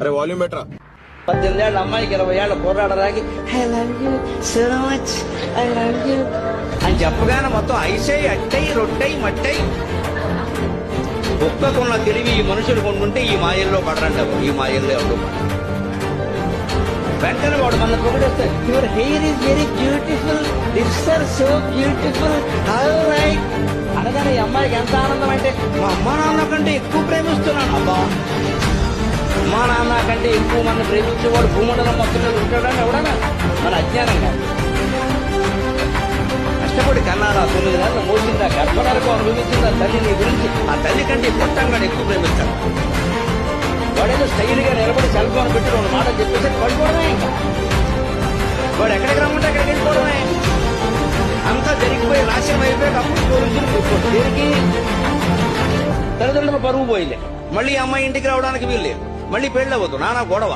అరే వాల్యూమ్ బెటరా. 18 ఏళ్ళ అమ్మాయికి 20 ఏళ్ళ కుర్రాడరాగి I love you so much, I love you అని చెప్పగానే మొత్తం ఐసై అట్టై రొట్టై మట్టై ఒక్కకున్న తెలివి ఈ మనుషులు కొంటుంటే ఈ మాయల్లో పడరంటారు. ఈ మాయల్లో ఎవరు వెంటనే వాడు మన పొగిడేస్తే your hair is very beautiful, lips are so beautiful, how right అనగానే ఈ అమ్మాయికి ఎంత ఆనందం అంటే మా అమ్మ నాన్న కంటే ఎక్కువ ప్రేమిస్తున్నాను. అబ్బా అమ్మా నాన్న కంటే ఎక్కువ మంది ప్రేమించేవాడు భూమండలం మొత్తం మీద ఉంటాడని ఎవడన్నా మన అజ్ఞానంగా కష్టపడి కన్నాడు. 9 నెలలు మోసింది, ఆ గర్భనరకు అనుభవించింది ఆ తల్లి నీ గురించి. ఆ తల్లి కంటే పుట్టంగాడు ఎక్కువ ప్రేమిస్తాడు. వాడేదో స్టైల్ గా నిలబడి సెల్ ఫోన్ పెట్టి 2 మాటలు చెప్పేసి పడిపోవడమే. ఇంకా వాడు ఎక్కడికి రమ్మంటే ఎక్కడికి వెళ్ళిపోవడమే. అంతా జరిగిపోయి నాశనం అయిపోయాక అప్పుడు దేనికి తల్లిదండ్రుల పరువు పోయిలే. మళ్ళీ అమ్మాయి ఇంటికి రావడానికి వీల్లేదు. మళ్ళీ పెళ్ళవద్దు, నానా గొడవ.